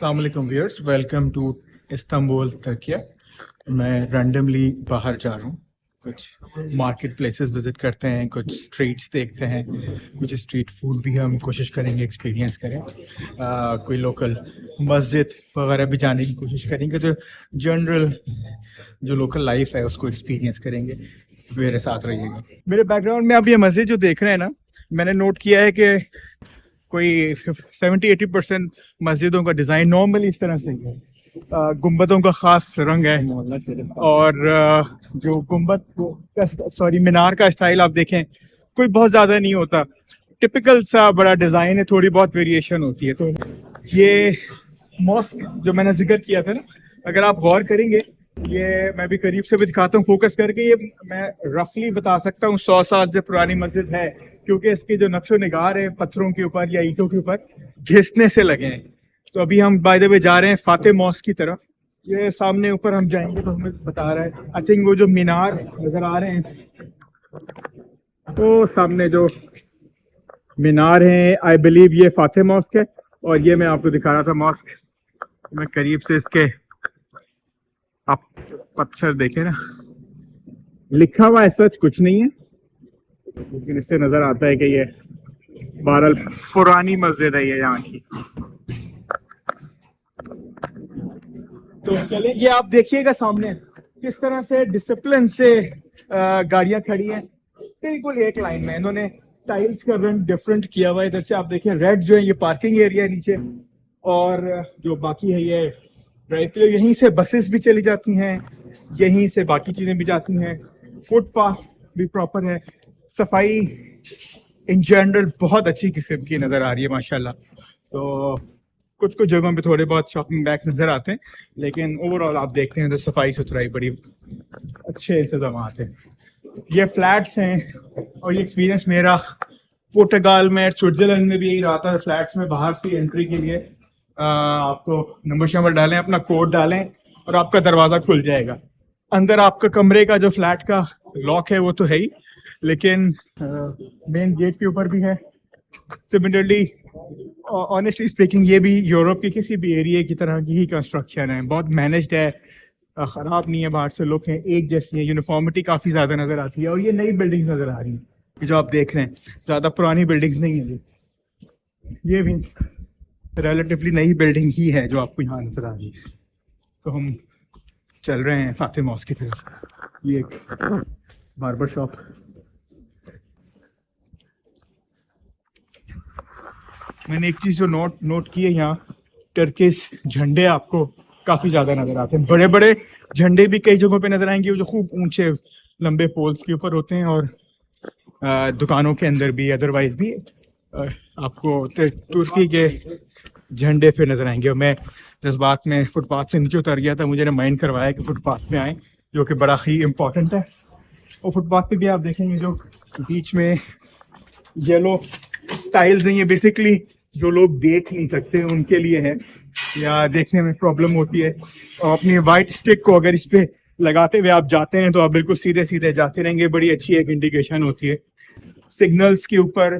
अस्सलाम वालेकुम viewers, welcome to Istanbul तुर्की। मैं रैंडमली बाहर जा रहा हूँ, कुछ मार्केट प्लेसेस विजिट करते हैं, कुछ स्ट्रीट्स देखते हैं, कुछ स्ट्रीट फूड भी हम कोशिश करेंगे एक्सपीरियंस करें, कोई लोकल मस्जिद वगैरह भी जाने की कोशिश करेंगे, तो जनरल जो लोकल लाइफ है उसको एक्सपीरियंस करेंगे। मेरे साथ रहिएगा। मेरे बैकग्राउंड में आप ये मस्जिद जो देख रहे हैं ना, मैंने नोट किया है कि कोई 70-80% मस्जिदों का डिज़ाइन नॉर्मली इस तरह से ही है। गुंबदों का ख़ास रंग है, और जो मीनार का स्टाइल आप देखें, कोई बहुत ज़्यादा नहीं होता, टिपिकल सा बड़ा डिज़ाइन है, थोड़ी बहुत वेरिएशन होती है। तो ये मॉस्क जो मैंने जिक्र किया था ना, अगर आप गौर करेंगे, ये मैं भी करीब से भी दिखाता हूँ फोकस करके, ये मैं रफली बता सकता हूँ 100 साल से पुरानी मस्जिद है, क्योंकि इसके जो नक्शो निगार है पत्थरों के ऊपर या ईंटों के ऊपर घिसने से लगे हैं। तो अभी हम बाय द वे जा रहे हैं फातिह मॉस्क की तरफ। ये सामने ऊपर हम जाएंगे तो हमें बता रहा है, आई थिंक वो जो मीनार नजर आ रहे हैं, तो सामने जो मीनार है, आई बिलीव ये फातिह मॉस्क है। और ये मैं आपको दिखा रहा था मॉस्क, मैं करीब से इसके आप पत्थर देखे ना, लिखा हुआ ऐसा कुछ नहीं है, लेकिन इससे नजर आता है कि ये बहरहाल पुरानी मस्जिद है ये यहाँ की। तो चले, ये आप देखिएगा सामने किस तरह से डिसिप्लिन से गाड़ियां खड़ी हैं, बिल्कुल एक लाइन में। इन्होंने टाइल्स का रंग डिफरेंट किया हुआ है। इधर से आप देखें, रेड जो है ये पार्किंग एरिया है नीचे, और जो बाकी है ये ड्राइव के लिए। यहीं से बसेस भी चली जाती हैं, यहीं से बाकी चीजें भी जाती हैं। फुटपाथ भी प्रॉपर है, सफाई इन जनरल बहुत अच्छी किस्म की नजर आ रही है माशाल्लाह। तो कुछ कुछ जगहों पे थोड़े बहुत शॉपिंग बैग्स नजर आते हैं, लेकिन ओवरऑल आप देखते हैं तो सफाई सुथराई बड़ी अच्छे इंतजाम हैं। ये फ्लैट्स हैं, और ये एक्सपीरियंस मेरा पुर्तगाल में, स्विट्जरलैंड में भी यही रहा था। फ्लैट्स में बाहर से एंट्री के लिए आपको नंबर शंबर डालें, अपना कोड डालें, और आपका दरवाजा खुल जाएगा। अंदर आपका कमरे का जो फ्लैट का लॉक है वो तो है ही, लेकिन मेन गेट के ऊपर भी है। सिमिलरली, ऑनेस्टली स्पीकिंग, ये भी यूरोप के किसी भी एरिया की तरह की ही कंस्ट्रक्शन है, बहुत मैनेज्ड है, ख़राब नहीं है। बाहर से लोग हैं एक जैसी है, यूनिफॉर्मिटी काफ़ी ज़्यादा नज़र आती है। और ये नई बिल्डिंग्स नज़र आ रही हैं जो आप देख रहे हैं, ज़्यादा पुरानी बिल्डिंग्स नहीं है ये भी रिलेटिवली नई बिल्डिंग ही है जो आपको यहाँ नज़र आ रही है। तो हम चल रहे हैं फातिह मॉस्क की तरफ। ये एक बार्बर शॉप, मैंने एक चीज़ जो नोट की है, यहाँ टर्किश झंडे आपको काफ़ी ज़्यादा नज़र आते हैं। बड़े बड़े झंडे भी कई जगहों पे नज़र आएंगे, जो खूब ऊंचे लंबे पोल्स के ऊपर होते हैं, और दुकानों के अंदर भी, अदरवाइज भी आपको तुर्की के झंडे पे नज़र आएंगे। और मैं जज्बात में फुटपाथ से नीचे उतर गया था, मुझे रिमाइंड करवाया कि फुटपाथ पे आएँ, जो कि बड़ा ही इम्पोर्टेंट है। और फुटपाथ पे भी आप देखेंगे जो बीच में येलो टाइल्स हैं, ये बेसिकली जो लोग देख नहीं सकते उनके लिए है, या देखने में प्रॉब्लम होती है। और अपनी वाइट स्टिक को अगर इस पे लगाते हुए आप जाते हैं तो आप बिल्कुल सीधे सीधे जाते रहेंगे, बड़ी अच्छी एक इंडिकेशन होती है। सिग्नल्स के ऊपर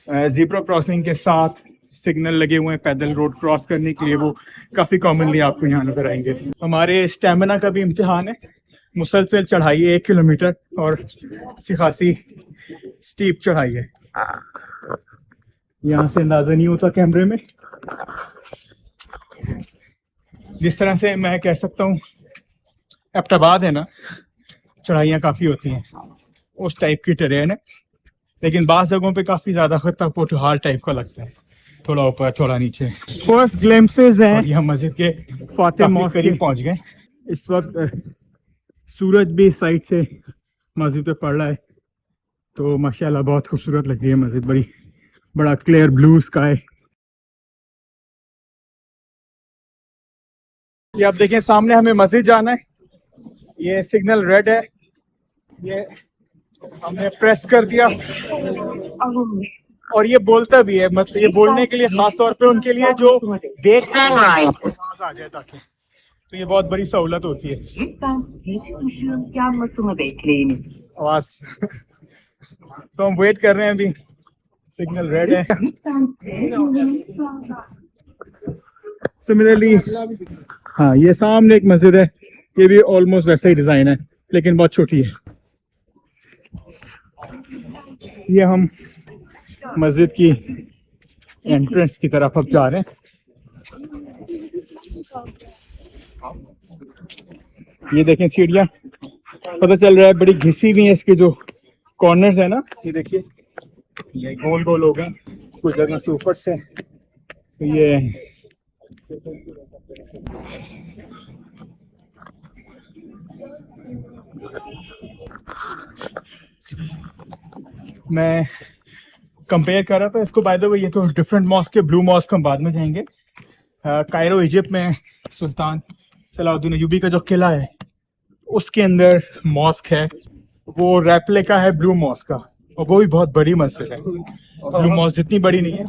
ज़ेब्रा क्रॉसिंग के साथ सिग्नल लगे हुए हैं पैदल रोड क्रॉस करने के लिए, वो काफ़ी कॉमनली आपको यहाँ नजर आएंगे। हमारे स्टेमिना का भी इम्तिहान है, मुसलसल चढ़ाई है 1 किलोमीटर, और अच्छी खासी स्टीप चढ़ाई है। यहाँ से अंदाजा नहीं होता कैमरे में, जिस तरह से मैं कह सकता हूँ एबटाबाद है ना, चढ़ाइयाँ काफ़ी होती हैं, उस टाइप की टेरेन है। लेकिन बाज़ जगहों पे काफ़ी ज़्यादा खतरा पोटहाल टाइप का लगता है, थोड़ा ऊपर थोड़ा नीचे। फर्स्ट ग्लिम्पसेस हैं, यहाँ मस्जिद के फातिह मॉस्क करीब पहुँच गए। इस वक्त सूरज भी इस साइड से मस्जिद पे पड़ रहा है, तो माशाल्लाह बहुत खूबसूरत लग रही है मस्जिद, बड़ा क्लियर ब्लू स्काई। ये आप देखें सामने हमें मस्जिद जाना है, ये सिग्नल रेड है, ये हमने प्रेस कर दिया, और ये बोलता भी है, मतलब ये बोलने के लिए खास तौर पे उनके लिए जो देख आवाज आ जाए ताकि, तो ये बहुत बड़ी सहूलत होती है आवाज। तो हम वेट कर रहे हैं, अभी सिग्नल रेड है। सिमिलरली हाँ, ये सामने एक मस्जिद है, ये भी ऑलमोस्ट वैसा ही डिजाइन है लेकिन बहुत छोटी है। ये हम मस्जिद की एंट्रेंस की तरफ अब जा रहे हैं। ये देखें सीढ़ियाँ, पता चल रहा है बड़ी घिसी हुई है, इसके जो कॉर्नर्स है ना, ये देखिए ये गोल गोल हो गए कुछ जगह से ऊपर से। तो ये मैं कंपेयर कर रहा था इसको, बाय द वे ये तो डिफरेंट मॉस्क है, ब्लू मॉस्क हम बाद में जाएंगे। कायरो इजिप्ट में सुल्तान सलाउद्दीन अय्यूबी का जो किला है उसके अंदर मॉस्क है, वो रेप्लिका है ब्लू मॉस्क का, और वो भी बहुत बड़ी मस्जिद है। ब्लू मॉस्क जितनी बड़ी नहीं है,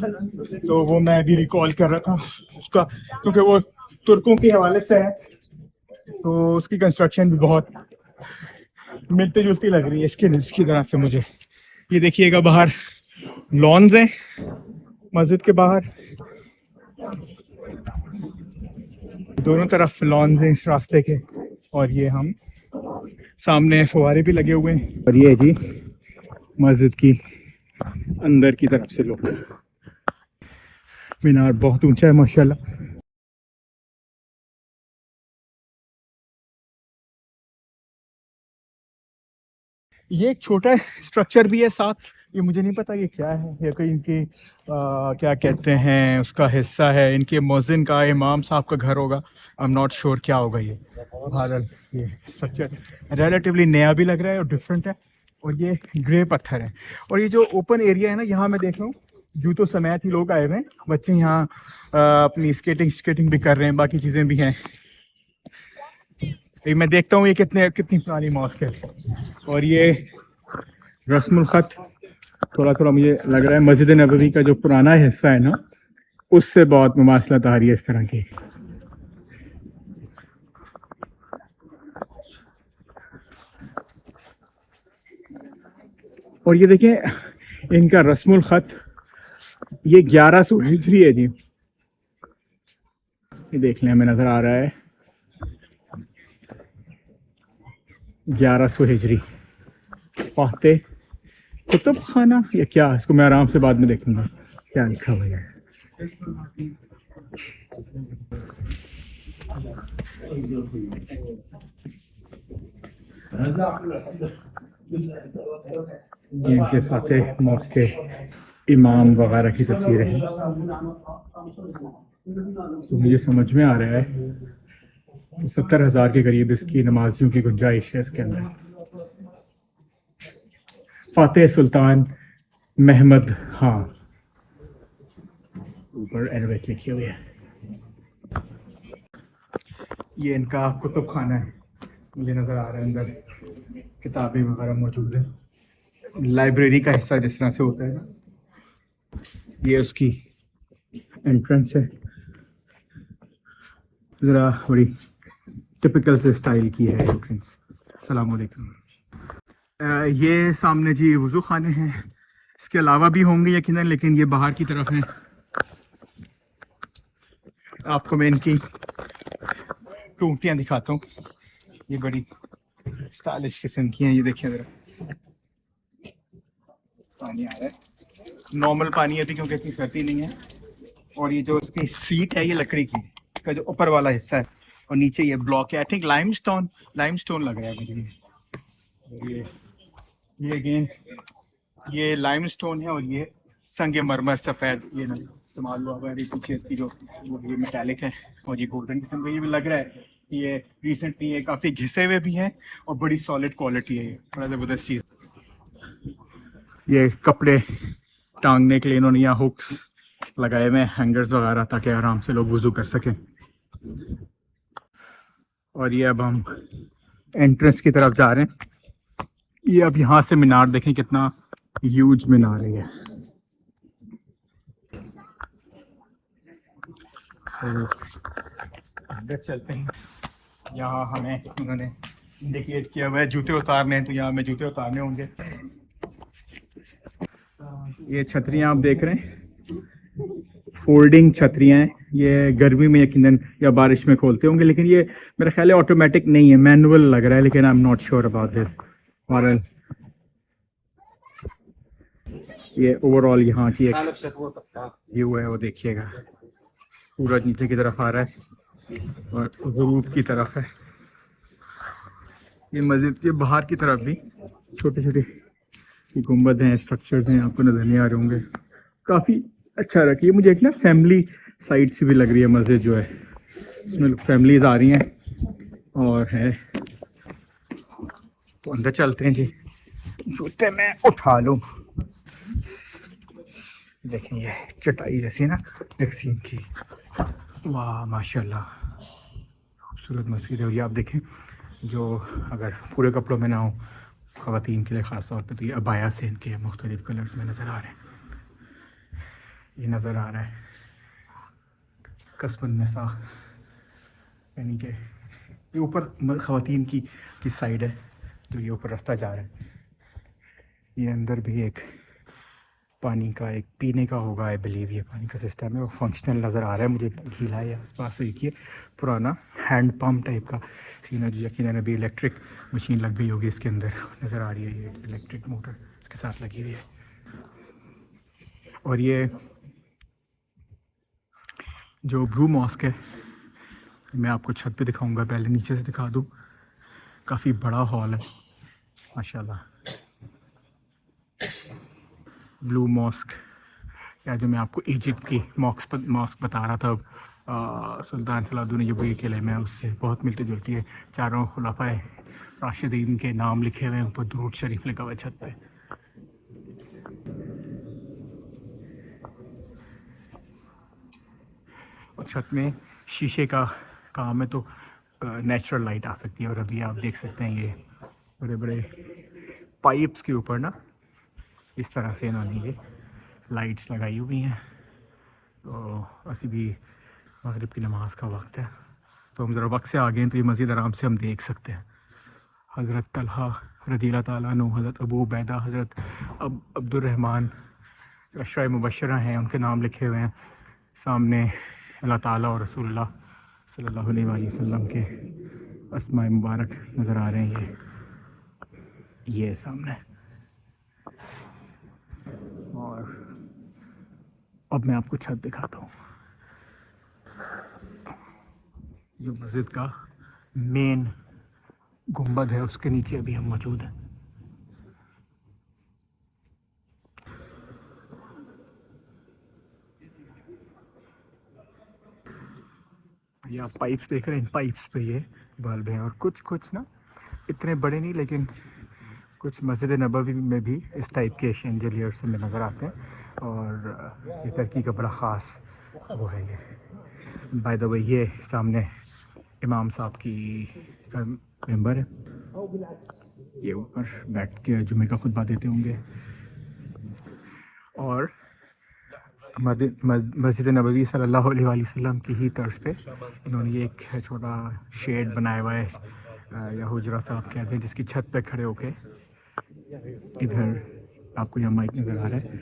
तो वो मैं अभी रिकॉल कर रहा था उसका, क्योंकि वो तुर्कों के हवाले से है तो उसकी कंस्ट्रक्शन भी बहुत मिलती जुलती लग रही है इसकी तरह से मुझे। ये देखिएगा बाहर लॉन्स हैं मस्जिद के बाहर, दोनों तरफ लॉन्स हैं इस रास्ते के, और ये हम सामने फुहारे भी लगे हुए हैं। और ये जी मस्जिद की अंदर की तरफ से लुक, मीनार बहुत ऊंचा है माशाल्लाह। ये एक छोटा स्ट्रक्चर भी है साथ, ये मुझे नहीं पता ये क्या है, ये कोई इनकी क्या कहते हैं उसका हिस्सा है, इनके मौज़िन का, इमाम साहब का घर होगा, आई एम नॉट श्योर क्या होगा ये। बहरहाल ये स्ट्रक्चर रिलेटिवली नया भी लग रहा है और डिफरेंट है, और ये ग्रे पत्थर है। और ये जो ओपन एरिया है ना, यहाँ मैं देख रहा हूँ जूतों समेत ही लोग आए हुए हैं, बच्चे यहाँ अपनी स्केटिंग भी कर रहे हैं, बाकी चीज़ें भी हैं। मैं देखता हूँ ये कितनी पुरानी मॉस्क है। और ये रस्मुल खत थोड़ा थोड़ा मुझे लग रहा है मस्जिद नबवी का जो पुराना हिस्सा है ना, उससे बहुत मुमासलत आ रही है इस तरह की। और ये देखिए इनका रस्मुल खत, ये 1100 हिजरी है जी, ये देख लें हमें नजर आ रहा है 1100 हिजरी। फाते कुतुब खाना या क्या, इसको मैं आराम से बाद में देखूंगा क्या लिखा हुआ है। इनके फातेह मॉस्क के इमाम वगैरह की तस्वीरें हैं, तो मुझे समझ में आ रहा है 70,000 के करीब इसकी नमाजियों की गुंजाइश है इसके अंदर। फातेह सुल्तान महमद खां, ऊपर अरबिक लिखी हुई है। ये इनका कुतुब खाना है, मुझे नजर आ रहा है अंदर किताबें वगैरह मौजूद है, लाइब्रेरी का हिस्सा जिस तरह से होता है ना, ये उसकी एंट्रेंस है, ज़रा बड़ी टिपिकल से स्टाइल की है एंट्रेंस। अस्सलाम वालेकुम। ये सामने जी वज़ू खाने हैं, इसके अलावा भी होंगे यकीनन, लेकिन ये बाहर की तरफ हैं। आपको मैं इनकी टूटियाँ दिखाता हूँ, ये बड़ी स्टाइलिश किस्म की हैं। ये देखिए ज़रा पानी आ रहा है, नॉर्मल पानी है अभी क्योंकि इतनी सर्दी नहीं है। और ये जो इसकी सीट है ये लकड़ी की, इसका जो ऊपर वाला हिस्सा है, और नीचे ये ब्लॉक है, आई थिंक लाइमस्टोन लग रहा है मुझे। ये अगेन ये लाइमस्टोन है, और ये संगे मरमर सफ़ेद ये ना इस्तेमाल हुआ है। पीछे इसकी जो ये मेटालिक है और ये गोल्डन किस्म का, ये भी लग रहा है कि ये रिसेंटली ये काफ़ी घिसे हुए भी हैं और बड़ी सॉलिड क्वालिटी है, ये बड़ा ज़बरदस्त चीज़। ये कपड़े टांगने के लिए इन्होंने यहाँ हुक्स लगाए हुए हैं, हैंगर्स वगैरह, ताकि आराम से लोग वुज़ू कर सकें। और ये अब हम एंट्रेंस की तरफ जा रहे हैं। ये अब यहाँ से मीनार देखें, कितना ह्यूज मीनार है ये। अंदर चलते हैं, यहाँ हमें उन्होंने इंडिकेट किया हुआ है जूते उतारने हैं, तो यहाँ हमें जूते उतारने होंगे। ये छतरियाँ आप देख रहे हैं, फोल्डिंग छतरियाँ हैं। ये गर्मी में यकीनन या बारिश में खोलते होंगे, लेकिन ये मेरा ख्याल है ऑटोमेटिक नहीं है, मैनुअल लग रहा है, लेकिन I am not sure about this. और ये ओवरऑल यहाँ की एक व्यू है, वो देखिएगा। सूरज नीचे की तरफ आ रहा है और ग़ुरूब की तरफ है। ये मस्जिद के बाहर की तरफ भी छोटे छोटे गुंबद हैं, स्ट्रक्चर्स हैं, आपको नजर नहीं आ रहे होंगे। काफ़ी अच्छा रखी है। मुझे एक ना फैमिली साइड से भी लग रही है मस्जिद जो है, इसमें फैमिलीज आ रही हैं और है। तो अंदर चलते हैं जी, जूते मैं उठा लूँ। देखें ये चटाई जैसी ना वैक्सीन की, वाह माशाल्लाह खूबसूरत मस्जिद है। और ये आप देखें, जो अगर पूरे कपड़ों में ना हो ख़वातीन के लिए ख़ास तौर पे, तो ये अबाया से इनके मुख्तलिफ़ कलर्स में नज़र आ रहे हैं। ये नज़र आ रहा है कस्बुन निसा, यानी कि ये ऊपर ख़वातीन की साइड है, जो ये ऊपर रास्ता जा रहा है। ये अंदर भी एक पानी का, एक पीने का होगा आई बिलीव, ये पानी का सिस्टम है, वो फंक्शनल नज़र आ रहा है मुझे। गीला है आसपास से, देखिए पुराना हैंड पम्प टाइप का सीन है, जो यकीनन अभी इलेक्ट्रिक मशीन लग गई होगी इसके अंदर, नज़र आ रही है। ये इलेक्ट्रिक मोटर इसके साथ लगी हुई है। और ये जो ब्लू मॉस्क है, मैं आपको छत पे दिखाऊंगा, पहले नीचे से दिखा दूँ। काफ़ी बड़ा हॉल है माशाल्लाह। ब्लू मॉस्क, या जो मैं आपको इजिप्ट की मॉस्क बता रहा था, सुल्तान सलाहुद्दीन अय्यूबी के किले में, उससे बहुत मिलती जुलती है। चारों खुलाफाए राशिदीन के नाम लिखे हुए हैं, ऊपर दुरूद शरीफ लिखा हुआ है छत पे। और छत में शीशे का काम है, तो नेचुरल लाइट आ सकती है। और अभी आप देख सकते हैं ये बड़े बड़े पाइप्स के ऊपर ना इस तरह से इन्होंने ये लाइट्स लगाई हुई हैं। तो असी भी मगरिब की नमाज़ का वक्त है, तो हम ज़रा वक्त से आ गए हैं, तो ये मस्जिद आराम से हम देख सकते हैं। हज़रत तलहा रज़ियल्लाहु ताला अन्हु, हज़रत अबू उबैदा, हज़रत अब्दुर्रहमान, अशरा मुबशरा हैं, उनके नाम लिखे हुए हैं सामने। अल्लाह ताला और रसूलुल्लाह सल्लल्लाहु अलैहि वसल्लम के अस्माए मुबारक नज़र आ रहे हैं ये सामने। और अब मैं आपको छत दिखाता हूँ, जो मस्जिद का मेन गुंबद है, उसके नीचे अभी हम मौजूद हैं। ये आप पाइप्स देख रहे हैं, इन पाइप्स पे ये बल्ब हैं। और कुछ कुछ ना इतने बड़े नहीं, लेकिन कुछ मस्जिद नबवी में भी इस टाइप के शेंजलियर से में नज़र आते हैं। और ये टर्की का बड़ा ख़ास वो है ये। बाय द वे ये सामने इमाम साहब की का मेंबर है, ये ऊपर बैठ के जुमे का खुतबा देते होंगे। और मस्जिद नबवी सल्लल्लाहु अलैहि वसल्लम की ही तर्ज पे इन्होंने ये एक छोटा शेड बनाया हुआ है, या हुजरा साहब कहते हैं, जिसकी छत पे खड़े होके इधर आपको यहाँ माइक नज़र आ रहा है,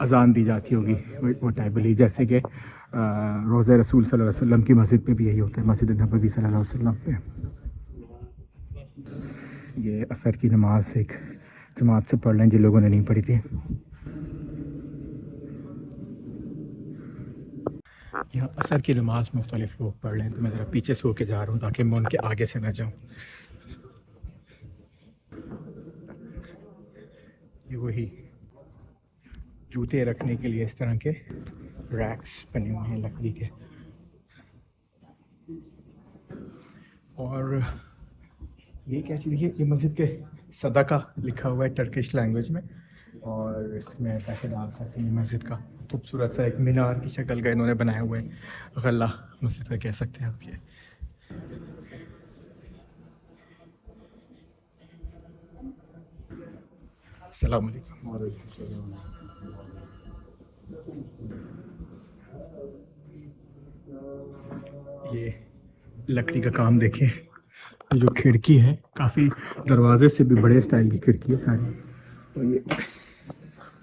अजान दी जाती होगी वो टाइप बिलीव, जैसे कि रोज़े रसूल सल्लल्लाहु अलैहि वसल्लम की मस्जिद पे भी यही होता है, मस्जिद नबवी सल्लल्लाहु अलैहि वसल्लम पे। ये असर की नमाज एक जमात से पढ़ लें जिन लोगों ने नहीं पढ़ी थी। यहाँ असर की नमाज मुख्तलिफ लोग पढ़ लें, तो मैं ज़रा पीछे से होके जा रहा हूँ ताकि मैं उनके आगे से ना जाऊँ। ये वही जूते रखने के लिए इस तरह के रैक्स बने हुए हैं लकड़ी के। और ये क्या चीज़ है, ये मस्जिद के सदका लिखा हुआ है टर्किश लैंग्वेज में, और इसमें पैसे डाल सकते हैं। मस्जिद का खूबसूरत सा एक मीनार की शक्ल का इन्होंने बनाया हुआ है, गला मस्जिद का कह सकते हैं आप ये। अस्सलाम वालेकुम। ये लकड़ी का काम देखिए, जो खिड़की है काफ़ी दरवाजे से भी बड़े स्टाइल की खिड़की है सारी। और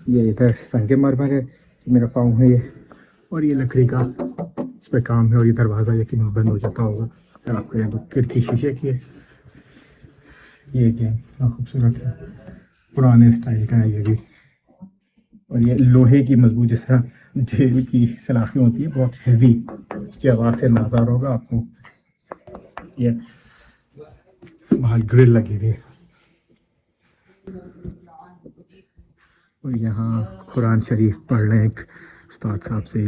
ये इधर संगे मरमर है, मेरा पाँव है ये और ये लकड़ी का इस पे काम है, और ये दरवाज़ा यकीन बंद हो जाता होगा अगर आप करें तो। खिड़की शीशे की है। ये क्या है, खूबसूरत सा पुराने स्टाइल का है ये भी। और ये लोहे की मजबूत, जिस तरह जेल की सलाखें होती है, बहुत हैवी, उसकी आवाज़ से अंदाजा होगा आपको। ये बाहर ग्रिल लगी हुई है। और यहाँ कुरान शरीफ पढ़ रहे हैं एक उस्ताद साहब से।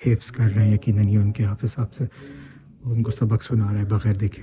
हिफ्स कर रहे हैं यकीनन, ये उनके हाफिज साहब से उनको सबक सुना रहे हैं बगैर देखे।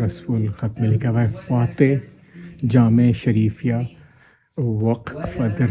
रसफुल ख़त में लिखा हुआ है फ़ाते जामे शरीफिया वक़ फदर।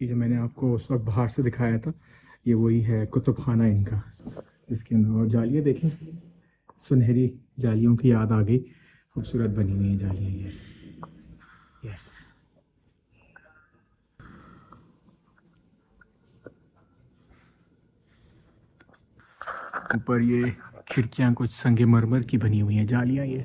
ये जो मैंने आपको उस वक्त बाहर से दिखाया था, ये वही है कुतुब खाना इनका। इसके अंदर और जालियाँ देखें, सुनहरी जालियों की याद आ गई, खूबसूरत बनी हुई है जालियाँ ये। ऊपर ये खिड़कियाँ कुछ संगमरमर की बनी हुई हैं जालियाँ ये।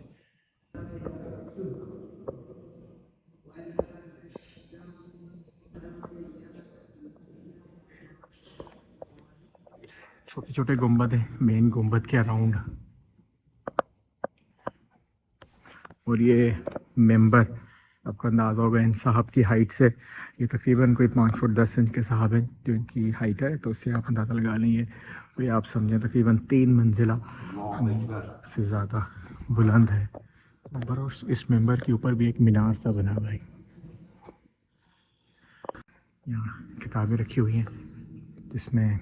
छोटे छोटे गुंबद हैं मेन गुंबद के अराउंड। और ये मेंबर, आपको अंदाज़ा होगा इन साहब की हाइट से, ये तकरीबन कोई 5 फुट 10 इंच के साहब हैं जो इनकी हाइट है, तो उससे आप अंदाज़ा लगा लेंगे। कोई आप समझें तकरीबन 3 मंजिला से ज़्यादा बुलंद है मेंबर। और इस मेंबर के ऊपर भी एक मीनार सा बना हुआ है। यहाँ किताबें रखी हुई हैं जिसमें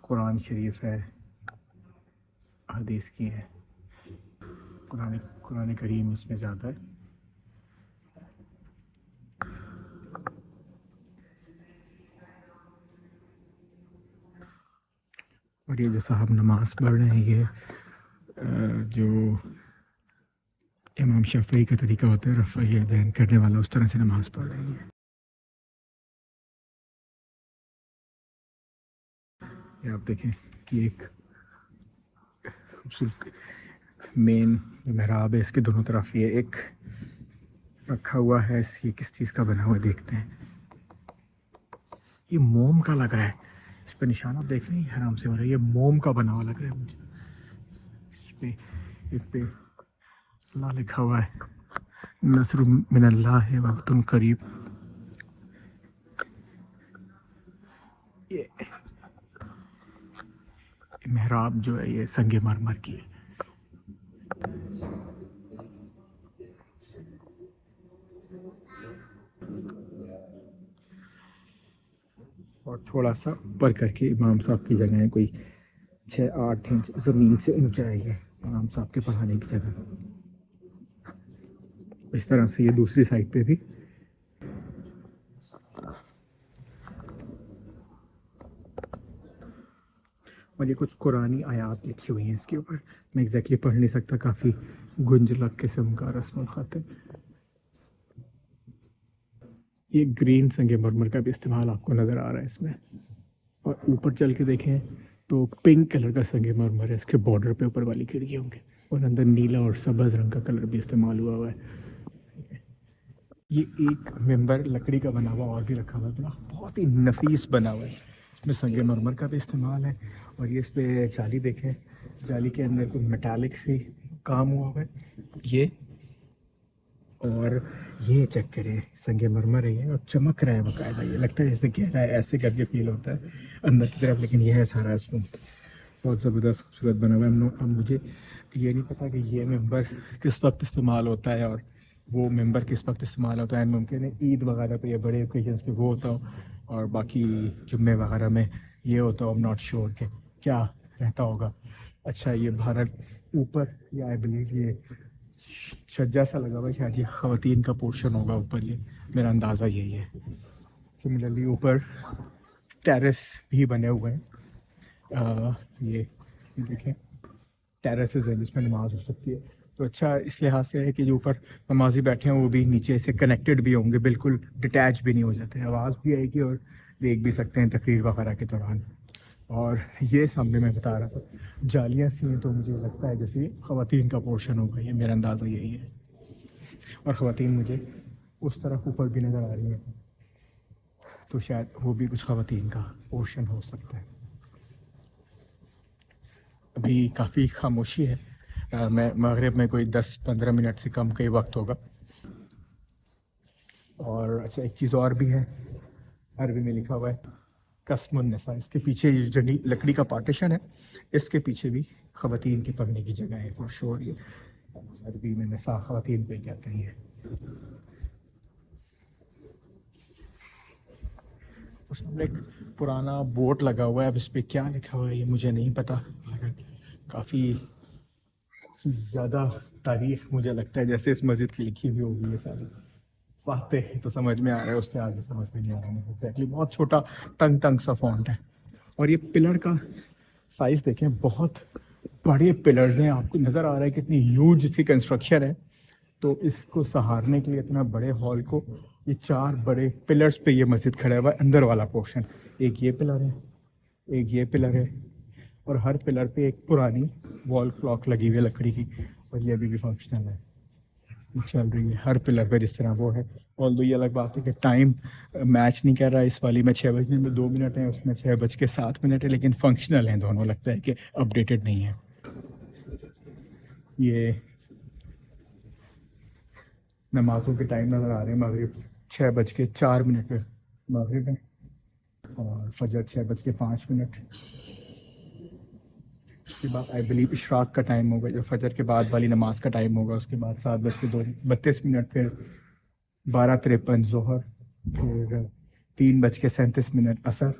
कुरान शरीफ है, हदीस की है, कुरान करीम इसमें ज़्यादा है। और ये जो साहब नमाज़ पढ़ रहे हैं, ये जो इमाम शफ़ी का तरीका होता है रफ़ा यदैन करने वाला, उस तरह से नमाज़ पढ़ रहे हैं। ये आप देखें, ये एक खूबसूरत मेन महराब है, इसके दोनों तरफ ये एक रखा हुआ है। ये किस चीज़ का बना हुआ है देखते हैं। ये मोम का लग रहा है, इस पे निशान आप देख रहे हैं आराम से हो रहा है, ये मोम का बना हुआ लग रहा है मुझे। इस पे अल्लाह लिखा हुआ है, नस्र मिनल्लाह है वक्तुन करीब। ये महराब जो है ये संगे मरमर की है। और थोड़ा सा ऊपर करके इमाम साहब की जगह है, कोई 6-8 इंच ज़मीन से ऊंचा है ये इमाम साहब के पढ़ाने की जगह। इस तरह से ये दूसरी साइड पे भी। और ये कुछ कुरानी आयात लिखी हुई हैं इसके ऊपर, मैं एग्जैक्टली पढ़ नहीं सकता, काफ़ी गुंजलक किस्म का रस्म ख़त है। ये ग्रीन संगमरमर का भी इस्तेमाल आपको नज़र आ रहा है इसमें। और ऊपर चल के देखें तो पिंक कलर का संगमरमर है इसके बॉर्डर पे ऊपर वाली खिड़कियों के, और अंदर नीला और सब्ज़ रंग का कलर भी इस्तेमाल हुआ है। ये एक मेंबर लकड़ी का बना हुआ और भी रखा हुआ है, बड़ा बहुत ही नफीस बना हुआ है, इसमें संगमरमर का भी इस्तेमाल है। और ये इस पे जाली देखें, जाली के अंदर कोई मेटालिक से काम हुआ है ये। और ये चेक करें, संगमरमर है ये और चमक रहा है बाकायदा, ये लगता है जैसे गहरा है, ऐसे करके फील होता है अंदर की तरफ, लेकिन ये है सारा स्मूथ, बहुत ज़बरदस्त खूबसूरत बना हुआ है। अब मुझे ये नहीं पता कि ये मेंबर किस वक्त इस्तेमाल होता है और वो मेंबर किस वक्त इस्तेमाल होता है। मुमकिन है ईद वगैरह पे या बड़े ओकेजन्स पे वो होता हो, और बाकी जुम्मे वगैरह में ये होता हो। आई एम नॉट श्योर कि क्या रहता होगा। अच्छा, ये भारत ऊपर, या आई बिलीव ये छज्जा सा लगा हुआ है, शायद ये ख़वातीन का पोर्शन होगा ऊपर, ये मेरा अंदाज़ा यही है। सिमिलरली ऊपर टेरेस भी बने हुए हैं। ये देखें, टेरेसेस हैं जिसमें नमाज हो सकती है। तो अच्छा इस लिहाज से है कि जो ऊपर नमाजी बैठे हैं वो भी नीचे से कनेक्टेड भी होंगे, बिल्कुल डिटैच भी नहीं हो जाते, आवाज़ भी आएगी और देख भी सकते हैं तकरीर वगैरह के दौरान। और ये सामने मैं बता रहा था जालियाँ सी हैं, तो मुझे लगता है जैसे ख़वातीन का पोर्शन होगा, ये मेरा अंदाज़ा यही है। और ख़वातीन मुझे उस तरफ ऊपर भी नज़र आ रही हैं, तो शायद वो भी कुछ ख़वातीन का पोर्शन हो सकता है। अभी काफ़ी खामोशी है। मैं मगरिब में कोई 10-15 मिनट से कम का ही वक्त होगा। और अच्छा एक चीज़ और भी है, अरबी में लिखा हुआ है कसमुन निसा, इसके पीछे ये जंगी लकड़ी का पार्टीशन है, इसके पीछे भी ख़वातीन के पढ़ने की जगह है फॉर श्योर। ये अरबी में निसा ख़वातीन पे कहते हैं। ये उसमें एक पुराना बोर्ड लगा हुआ है, अब इस पर क्या लिखा हुआ है ये मुझे नहीं पता। काफ़ी ज़्यादा तारीख मुझे लगता है जैसे इस मस्जिद की लिखी हुई होगी ये सारी। फातेह तो समझ में आ रहा है, उसके आगे समझ में नहीं आ रहा है एग्जैक्टली। बहुत छोटा तंग तंग सा फॉन्ट है। और ये पिलर का साइज़ देखें, बहुत बड़े पिलर्स हैं, आपको नज़र आ रहा है कितनी ह्यूज इसकी कंस्ट्रक्शन है। तो इसको सहारने के लिए इतना बड़े हॉल को ये 4 बड़े पिलर्स पे ये मस्जिद खड़ा हुआ है। अंदर वाला पोर्शन, एक ये पिलर है, एक ये पिलर है, और हर पिलर पे एक पुरानी वॉल क्लॉक लगी हुई है लकड़ी की, और ये अभी भी फंक्शनल है, चल रही है हर पिलर पे जिस तरह वो है। और दो ये अलग बात है कि टाइम मैच नहीं कर रहा है, इस वाली में 6 बजने में 2 मिनट है, उसमें 6:07 है, लेकिन फंक्शनल हैं दोनों, लगता है कि अपडेटेड नहीं है। ये नमाज़ों के टाइम नज़र आ रहे हैं, मगरिब 6:04 पे मगरिब है, और फजर 6:05। उसके बाद आई बिलीव इशराक का टाइम होगा, जो फजर के बाद वाली नमाज का टाइम होगा। उसके बाद 7:32, फिर 12:53 जोहर, फिर 3:37 असर,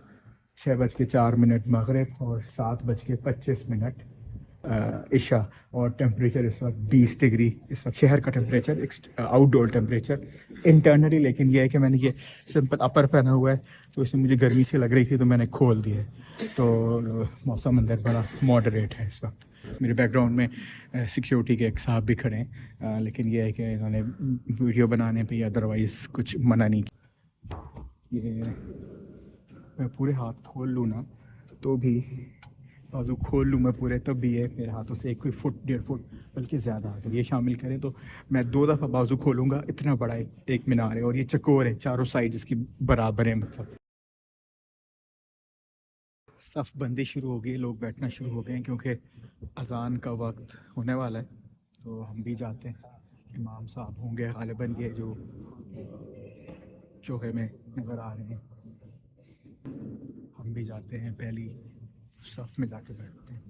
6:04 मगरिब, और 7:25 इशा। और टेम्परेचर इस वक्त 20 डिग्री, इस वक्त शहर का टेम्परेचर, आउटडोर टेम्परेचर इंटरनली। लेकिन यह है कि मैंने ये सिंपल अपर पहना हुआ है, तो इसमें मुझे गर्मी से लग रही थी तो मैंने खोल दिया है। तो मौसम अंदर बड़ा मॉडरेट है इस वक्त। मेरे बैकग्राउंड में सिक्योरिटी के एक साहब भी खड़े हैं, लेकिन यह है कि इन्होंने वीडियो बनाने पे या अदरवाइज़ कुछ मना नहीं किया। ये मैं पूरे हाथ खोल लूँ ना तो भी, बाजू खोल लूँ मैं पूरे तब भी है मेरे हाथों से 1 फुट 1.5 फुट बल्कि ज़्यादा, तो ये शामिल करें तो मैं 2 दफ़ा बाजू खोलूँगा। इतना बड़ा एक मीनार है, और ये चकोर है, चारों साइड इसकी बराबर है। मतलब सफ़ बंदी शुरू हो गई, लोग बैठना शुरू हो गए हैं क्योंकि अज़ान का वक्त होने वाला है। तो हम भी जाते हैं, इमाम साहब होंगे ग़ालिबन ये जो चौके में नज़र आ रहे हैं। हम भी जाते हैं, पहली सफ़ में जाके बैठते हैं।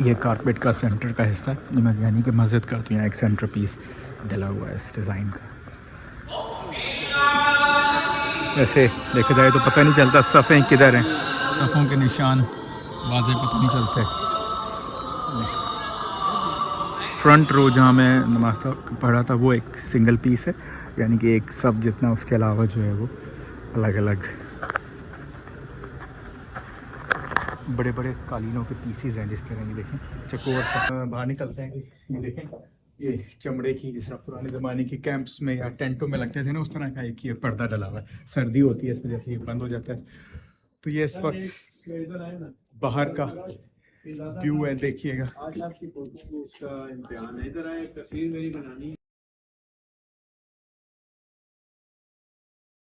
ये कारपेट का सेंटर का हिस्सा है, यानी कि मस्जिद का, तो यहाँ एक सेंटर पीस डला हुआ है इस डिज़ाइन का। वैसे देखा जाए तो पता नहीं चलता सफ़ें किधर हैं, सफ़ों के निशान वाज़े पता नहीं चलते। फ्रंट रो जहाँ मैं नमाज पढ़ा था वो एक सिंगल पीस है, यानी कि एक सब जितना, उसके अलावा जो है वो अलग अलग बड़े बड़े कालीनों के पीसीज हैं जिस तरह की। देखें चकोर बाहर निकलते हैं, ये देखें ये चमड़े की, जिस तरह पुराने ज़माने की कैंप्स में या टेंटों में लगते थे ना, उस तरह का एक ये पर्दा डला हुआ है। सर्दी होती है इस वजह से ये बंद हो जाता है। तो ये इस वक्त बाहर का व्यू है, देखिएगा। आज आपकी फोटो उसका इम्तिहान है, इधर आए, तस्वीर मेरी बनानी है।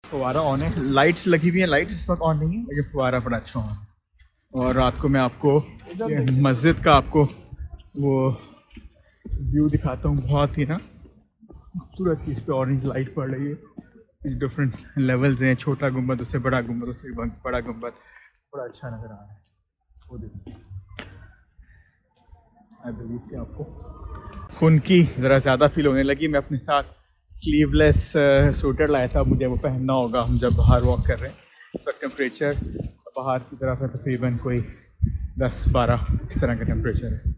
फुवारा ऑन है, लाइट्स लगी हुई हैं, लाइट्स इस वक्त ऑन नहीं है लेकिन फुवारा बड़ा अच्छा ऑन है। और रात को मैं आपको मस्जिद का आपको वो व्यू दिखाता हूँ, बहुत ही ना खूबसूरत चीज़ पे ऑरेंज लाइट पड़ रही है। डिफरेंट लेवल्स हैं, छोटा गुंबद, उससे बड़ा गुंबद, उससे बड़ा गुंबद, बड़ा अच्छा नज़र आ रहा है वो देखिए। आई बिलीव कि आपको खून की ज़रा ज़्यादा फील होने लगी। मैं अपने साथ स्लीवलेस स्वेटर लाया था, मुझे वो पहनना होगा हम जब बाहर वॉक कर रहे हैं। इस वक्त टेम्परेचर बाहर की तरफ है तकरीबन कोई 10-12 इस तरह का टेम्परेचर है।